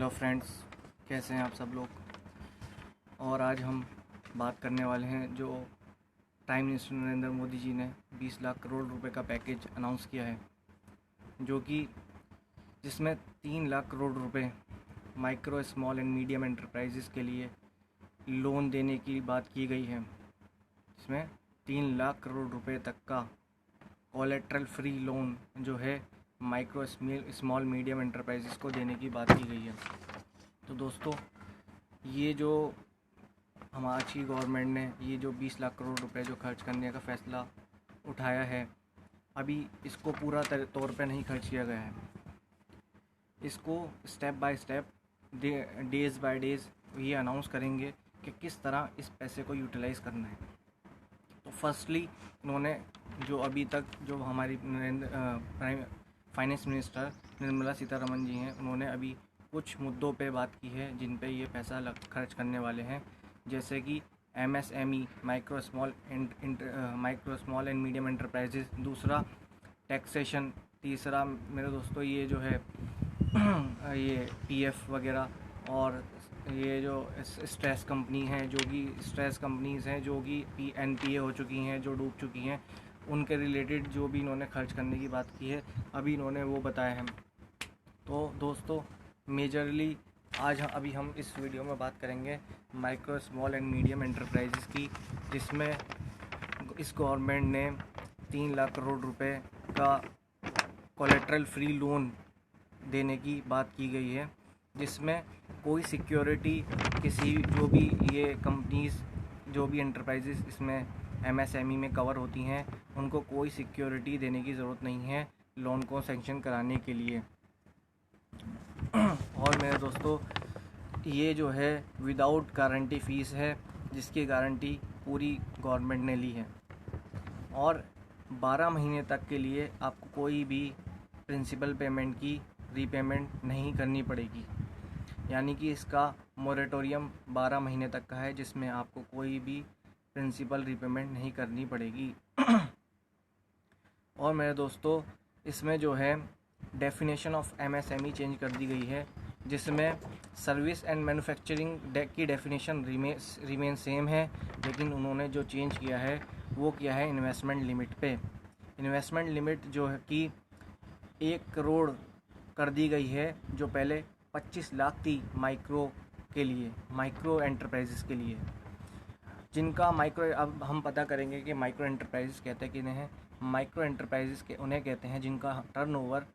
Hello friends, कैसे हैं आप सब लोग। और आज हम बात करने वाले हैं जो प्राइम मिनिस्टर नरेंद्र मोदी जी ने 20 लाख करोड़ रुपए का पैकेज अनाउंस किया है, जो कि जिसमें 3 लाख करोड़ रुपए micro small and medium enterprises के लिए लोन देने की बात की गई है। इसमें 3 लाख करोड़ रुपए तक का कोलेट्रल फ्री लोन जो है माइक्रो स्मॉल मीडियम एंटरप्राइजेस को देने की बात की गई है। तो दोस्तों, ये जो हमारी गवर्नमेंट ने ये जो 20 लाख करोड़ रुपए जो खर्च करने का फ़ैसला उठाया है, अभी इसको पूरा तौर पे नहीं खर्च किया गया है। इसको step by step days by days ये अनाउंस करेंगे कि किस तरह इस पैसे को यूटिलाइज़ करना है। तो फर्स्टली इन्होंने जो अभी तक जो हमारी फाइनेंस मिनिस्टर निर्मला सीतारमण जी हैं, उन्होंने अभी कुछ मुद्दों पे बात की है जिन पे ये पैसा खर्च करने वाले हैं, जैसे कि MSME micro small and medium enterprises, दूसरा टैक्सेशन, तीसरा मेरे दोस्तों ये जो है ये PF वगैरह, और ये जो स्ट्रेस कंपनी हैं जो कि स्ट्रेस कंपनीज़ हैं जो कि NPA हो चुकी हैं, जो डूब चुकी हैं, उनके रिलेटेड जो भी इन्होंने खर्च करने की बात की है अभी इन्होंने वो बताया है। तो दोस्तों, मेजरली आज अभी हम इस वीडियो में बात करेंगे micro small and medium enterprises की, जिसमें इस गवर्नमेंट ने 3 लाख करोड़ रुपए का कोलेट्रल फ्री लोन देने की बात की गई है, जिसमें कोई सिक्योरिटी किसी जो भी ये कंपनीज़ जो भी एंटरप्राइजेस इसमें MSME में कवर होती हैं, उनको कोई सिक्योरिटी देने की ज़रूरत नहीं है लोन को सैंक्शन कराने के लिए। और मेरे दोस्तों, ये जो है विदाउट गारंटी फ़ीस है, जिसकी गारंटी पूरी गवर्नमेंट ने ली है, और 12 महीने तक के लिए आपको कोई भी प्रिंसिपल पेमेंट की रीपेमेंट नहीं करनी पड़ेगी। यानी कि इसका मोरेटोरियम 12 महीने तक का है, जिसमें आपको कोई भी प्रिंसिपल रीपेमेंट नहीं करनी पड़ेगी। और मेरे दोस्तों, इसमें जो है डेफिनेशन ऑफ MSME चेंज कर दी गई है, जिसमें सर्विस एंड मैन्युफैक्चरिंग की डेफिनेशन रिमेन सेम है, लेकिन उन्होंने जो चेंज किया है वो किया है इन्वेस्टमेंट लिमिट पे। इन्वेस्टमेंट लिमिट जो है कि 1 करोड़ कर दी गई है, जो पहले 25 लाख थी माइक्रो के लिए, माइक्रो एंटरप्राइजेस के लिए, जिनका माइक्रो, अब हम पता करेंगे कि माइक्रो एंटरप्राइजेस कहते हैं किन्हें हैं। माइक्रो एंटरप्राइजेस के उन्हें कहते हैं जिनका टर्नओवर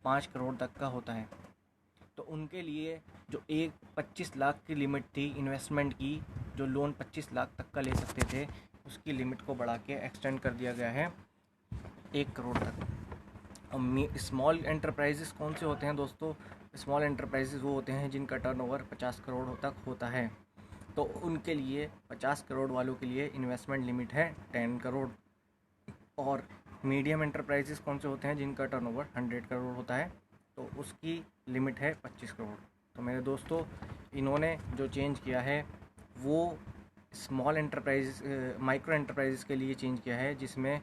5 करोड़ तक का होता है। तो उनके लिए जो 25 लाख की लिमिट थी इन्वेस्टमेंट की, जो लोन 25 लाख तक का ले सकते थे, उसकी लिमिट को बढ़ा के एक्सटेंड कर दिया गया है 1 करोड़ तक। अब स्मॉल एंटरप्राइजेस कौन से होते हैं दोस्तों? स्मॉल एंटरप्राइजेस वो होते हैं जिनका टर्नओवर 50 करोड़ तक होता है। तो उनके लिए 50 करोड़ वालों के लिए इन्वेस्टमेंट लिमिट है 10 करोड़। और मीडियम एंटरप्राइजेस कौन से होते हैं? जिनका टर्नओवर 100 करोड़ होता है, तो उसकी लिमिट है 25 करोड़। तो मेरे दोस्तों, इन्होंने जो चेंज किया है वो स्मॉल एंटरप्राइजेस माइक्रो एंटरप्राइजेस के लिए चेंज किया है, जिसमें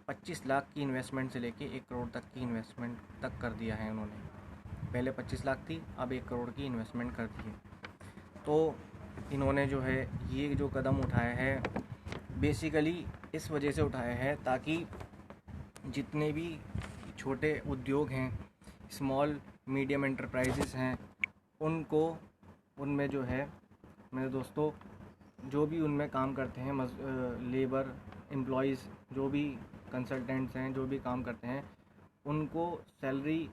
25 लाख की इन्वेस्टमेंट से लेके 1 करोड़ तक की इन्वेस्टमेंट तक कर दिया है उन्होंने। पहले 25 लाख थी, अब 1 करोड़ की इन्वेस्टमेंट कर दी है। तो इन्होंने जो है ये जो कदम उठाया है, बेसिकली इस वजह से उठाया है ताकि जितने भी छोटे उद्योग हैं, स्मॉल मीडियम एंटरप्राइजेस हैं, उनको उनमें जो है मेरे दोस्तों, जो भी उनमें काम करते हैं, लेबर एम्प्लॉइज़, जो भी कंसल्टेंट्स हैं, जो भी काम करते हैं, उनको सैलरी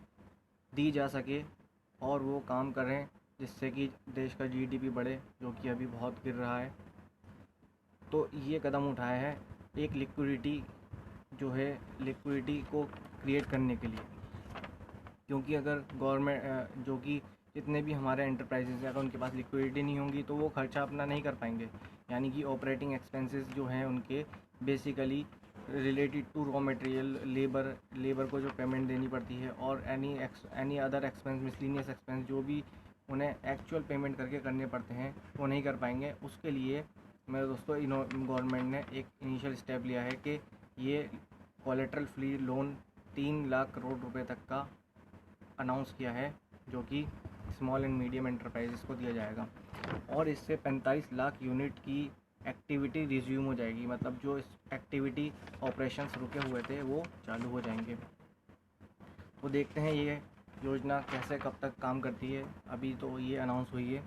दी जा सके और वो काम करें, जिससे कि देश का GDP बढ़े, जो कि अभी बहुत गिर रहा है। तो ये कदम उठाया है एक लिक्विडिटी जो है, लिक्विडिटी को क्रिएट करने के लिए, क्योंकि अगर गवर्नमेंट जो कि जितने भी हमारे एंटरप्राइजेज हैं, अगर उनके पास लिक्विडिटी नहीं होगी तो वो खर्चा अपना नहीं कर पाएंगे। यानी कि ऑपरेटिंग एक्सपेंसेस जो हैं उनके basically related to raw material, labour को जो पेमेंट देनी पड़ती है, और any other expense, miscellaneous expense जो भी उन्हें एक्चुअल पेमेंट करके करने पड़ते हैं, वो नहीं कर पाएंगे। उसके लिए मेरे दोस्तों, गवर्नमेंट ने एक इनिशियल स्टेप लिया है कि ये collateral free loan 3 lakh crore रुपए तक का अनाउंस किया है, जो कि स्मॉल एंड मीडियम एंटरप्राइजेस को दिया जाएगा और इससे 45 लाख यूनिट की एक्टिविटी रिज्यूम हो जाएगी, मतलब जो इस एक्टिविटी ऑपरेशंस रुके हुए थे वो चालू हो जाएंगे। तो देखते हैं ये योजना कैसे कब तक काम करती है। अभी तो ये अनाउंस हुई है,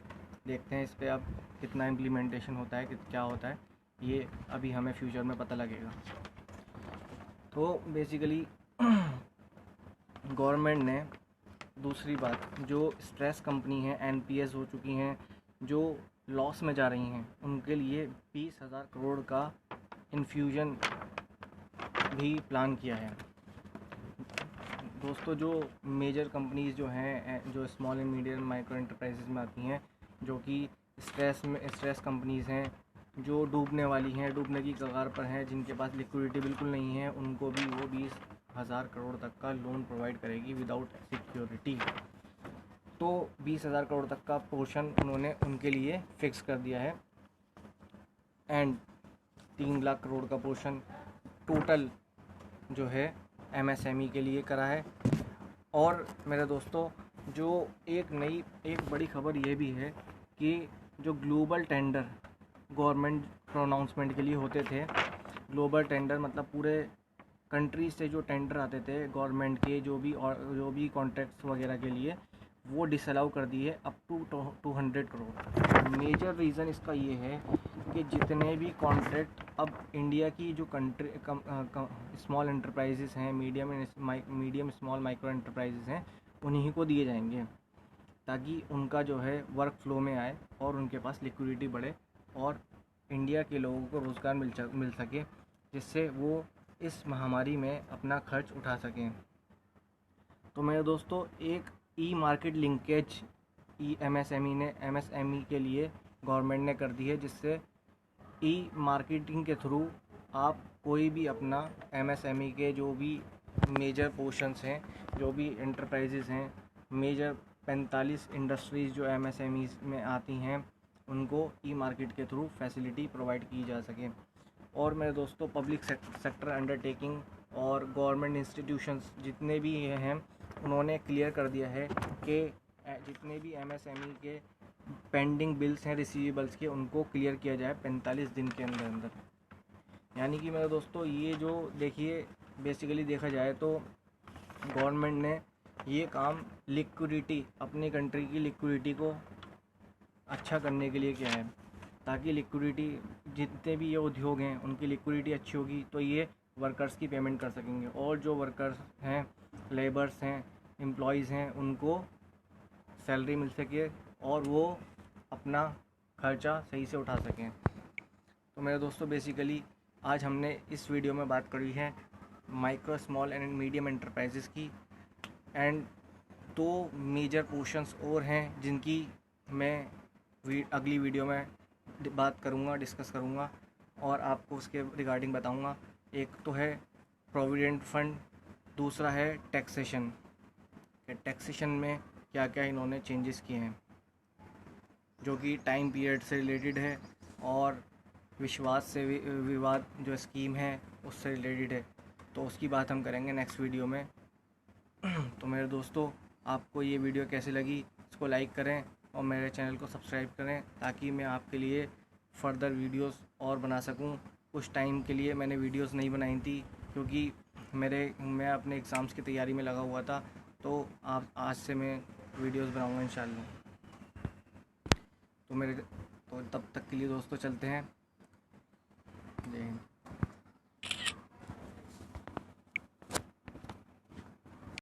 देखते हैं इस पर अब कितना इम्प्लीमेंटेशन होता है, क्या होता है, ये अभी हमें फ्यूचर में पता लगेगा। तो बेसिकली गवर्नमेंट ने दूसरी बात, जो स्ट्रेस कंपनी है, एनपीएस हो चुकी हैं, जो लॉस में जा रही हैं, उनके लिए 20,000 करोड़ का इन्फ्यूजन भी प्लान किया है। दोस्तों, जो मेजर कंपनीज़ जो हैं, जो small and medium micro enterprises में आती हैं, जो कि स्ट्रेस कंपनीज़ हैं, जो डूबने वाली हैं, डूबने की कगार पर हैं, जिनके पास लिक्विडिटी बिल्कुल नहीं है, उनको भी वो 20,000 करोड़ तक का लोन प्रोवाइड करेगी विदाउट सिक्योरिटी। तो 20,000 करोड़ तक का पोर्शन उन्होंने उनके लिए फिक्स कर दिया है एंड 3 लाख करोड़ का पोर्शन टोटल जो है एमएसएमई के लिए करा है। और मेरे दोस्तों, जो एक बड़ी खबर ये भी है कि जो ग्लोबल टेंडर गवर्नमेंट अनाउंसमेंट के लिए होते थे, ग्लोबल टेंडर मतलब पूरे कंट्री से जो टेंडर आते थे गवर्नमेंट के, जो भी कॉन्ट्रैक्ट्स वगैरह के लिए, वो डिसअलाउ कर दिए up to 200 crore. Major reason इसका ये है कि जितने भी कॉन्ट्रैक्ट अब इंडिया की जो स्मॉल एंटरप्राइजेस हैं, मीडियम स्मॉल माइक्रो एंटरप्राइजेस हैं, उन्हीं को दिए जाएंगे ताकि उनका जो है वर्क फ्लो में आए और उनके पास लिक्विडिटी बढ़े और इंडिया के लोगों को रोज़गार मिल सके, जिससे वो इस महामारी में अपना खर्च उठा सकें। तो मेरे दोस्तों, एक ई मार्केट लिंकेज एमएसएमई के लिए गवर्नमेंट ने कर दी है, जिससे ई मार्केटिंग के थ्रू आप कोई भी अपना एमएसएमई के जो भी मेजर पोर्शंस हैं, जो भी एंटरप्राइजेस हैं, मेजर 45 इंडस्ट्रीज़ जो एमएसएमई में आती हैं, उनको ई मार्केट के थ्रू फैसिलिटी प्रोवाइड की जा सके। और मेरे दोस्तों, पब्लिक सेक्टर अंडरटेकिंग और गवर्नमेंट इंस्टीट्यूशंस जितने भी हैं, उन्होंने क्लियर कर दिया है कि जितने भी एमएसएमई के पेंडिंग बिल्स हैं रिसीवेबल्स के, उनको क्लियर किया जाए 45 दिन के अंदर अंदर। यानी कि मेरे दोस्तों, ये जो देखिए बेसिकली देखा जाए तो गवर्नमेंट ने ये काम लिक्विडिटी, अपनी कंट्री की लिक्विडिटी को अच्छा करने के लिए किया है, ताकि लिक्विडिटी, जितने भी ये उद्योग हैं उनकी लिक्विडिटी अच्छी होगी तो ये वर्कर्स की पेमेंट कर सकेंगे, और जो वर्कर्स हैं, लेबर्स हैं, एम्प्लॉयज़ हैं, उनको सैलरी मिल सके और वो अपना खर्चा सही से उठा सकें। तो मेरे दोस्तों, बेसिकली आज हमने इस वीडियो में बात करी है micro small and medium enterprises की, एंड 2 मेजर पोर्शंस और हैं जिनकी मैं अगली वीडियो में बात करूँगा, डिस्कस करूँगा और आपको उसके रिगार्डिंग बताऊँगा। एक तो है प्रोविडेंट फंड, दूसरा है टैक्सेशन, कि टैक्सेशन में क्या क्या इन्होंने चेंजेस किए हैं, जो कि टाइम पीरियड से रिलेटेड है और विश्वास से विवाद जो स्कीम है उससे रिलेटेड है। तो उसकी बात हम करेंगे नेक्स्ट वीडियो में। तो मेरे दोस्तों, आपको ये वीडियो कैसी लगी, इसको लाइक करें और मेरे चैनल को सब्सक्राइब करें, ताकि मैं आपके लिए फ़र्दर वीडियोस और बना सकूं। कुछ टाइम के लिए मैंने वीडियोस नहीं बनाई थी क्योंकि मैं अपने एग्ज़ाम्स की तैयारी में लगा हुआ था, तो आज से मैं वीडियोस बनाऊंगा इंशाल्लाह। तो तब तक के लिए दोस्तों चलते हैं। जय हिंद।